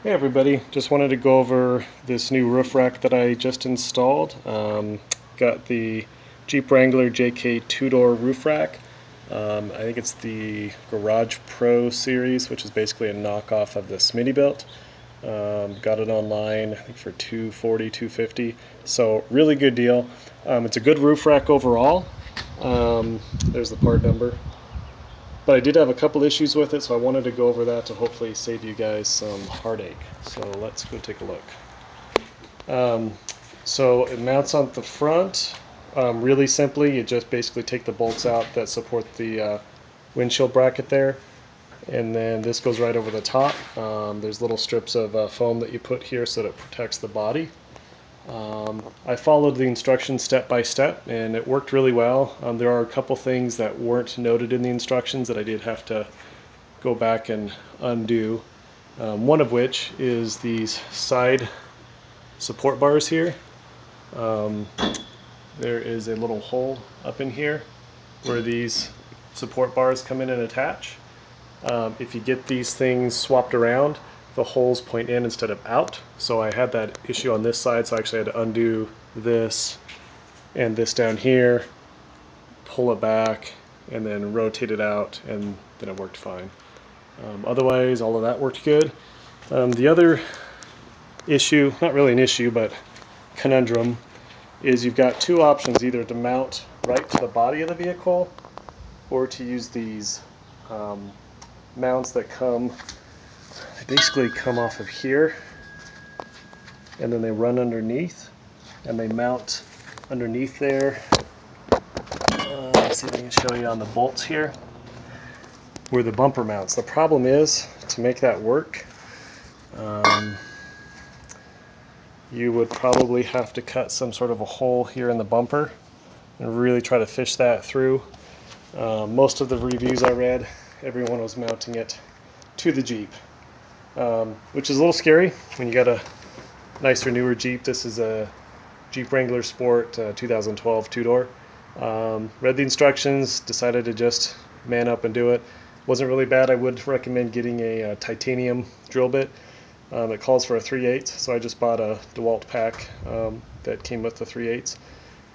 Hey everybody, just wanted to go over this new roof rack that I just installed. Got the Jeep Wrangler JK 2-door roof rack. I think it's the Garage Pro series, which is basically a knockoff of the Smittybilt. Got it online, I think for $240, $250. So really good deal. It's a good roof rack overall. There's the part number. But I did have a couple issues with it, so I wanted to go over that to hopefully save you guys some heartache. So let's go take a look. So it mounts on the front. Really simply, you just basically take the bolts out that support the windshield bracket there, and then this goes right over the top. There's little strips of foam that you put here so that it protects the body. I followed the instructions step by step and it worked really well. There are a couple things that weren't noted in the instructions that I did have to go back and undo. One of which is these side support bars here. There is a little hole up in here where these support bars come in and attach. If you get these things swapped around, the holes point in instead of out. So I had that issue on this side, so I actually had to undo this and this down here, pull it back, and then rotate it out, and then it worked fine. Otherwise, all of that worked good. The other issue, not really an issue, but conundrum, is you've got two options, either to mount right to the body of the vehicle or to use these mounts that they basically come off of here and then they run underneath and they mount underneath there. Let's see if I can show you on the bolts here where the bumper mounts. The problem is, to make that work, you would probably have to cut some sort of a hole here in the bumper and really try to fish that through. Most of the reviews I read, everyone was mounting it to the Jeep, which is a little scary when you got a nicer, newer Jeep. This is a Jeep Wrangler Sport 2012 two-door. Read the instructions, decided to just man up and do it. Wasn't really bad. I would recommend getting a titanium drill bit. It calls for a 3/8, so I just bought a DeWalt pack that came with the 3/8,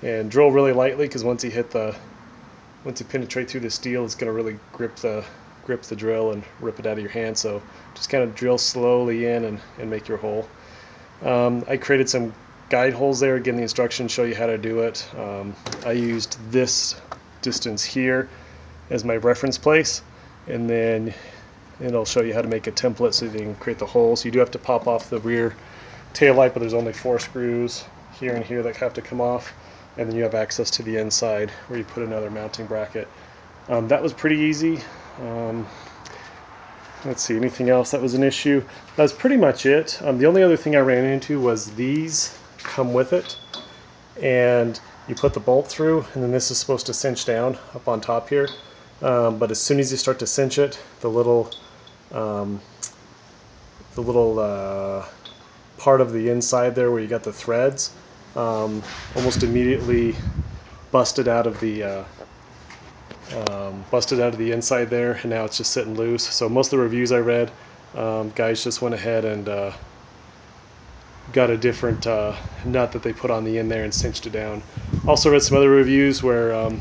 and drill really lightly, because once you penetrate through the steel, it's going to really grip the drill and rip it out of your hand. So just kind of drill slowly in and make your hole. I created some guide holes there. Again, the instructions show you how to do it. I used this distance here as my reference place, and then it'll show you how to make a template so you can create the holes. You do have to pop off the rear tail light, but there's only 4 screws here and here that have to come off, and then you have access to the inside where you put another mounting bracket. That was pretty easy. Let's see, anything else that was an issue? That's pretty much it. The only other thing I ran into was these come with it, and you put the bolt through, and then this is supposed to cinch down up on top here. But as soon as you start to cinch it, the little part of the inside there where you got the threads almost immediately busted out of the inside there, and now it's just sitting loose. So most of the reviews I read, guys just went ahead and got a different nut that they put on the end there and cinched it down. Also read some other reviews where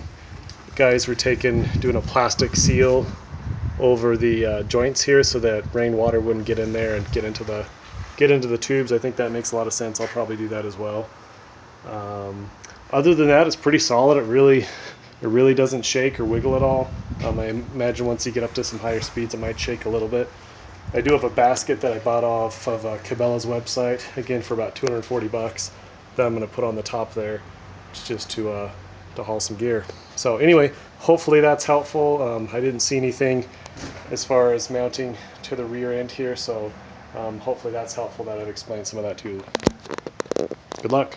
guys were doing a plastic seal over the joints here so that rainwater wouldn't get in there and get into the tubes. I think that makes a lot of sense. I'll probably do that as well. Other than that, it's pretty solid. It really doesn't shake or wiggle at all. I imagine once you get up to some higher speeds, it might shake a little bit. I do have a basket that I bought off of Cabela's website, again for about $240, that I'm going to put on the top there just to haul some gear. So anyway, hopefully that's helpful. I didn't see anything as far as mounting to the rear end here, so hopefully that's helpful, that I've explained some of that too. Good luck.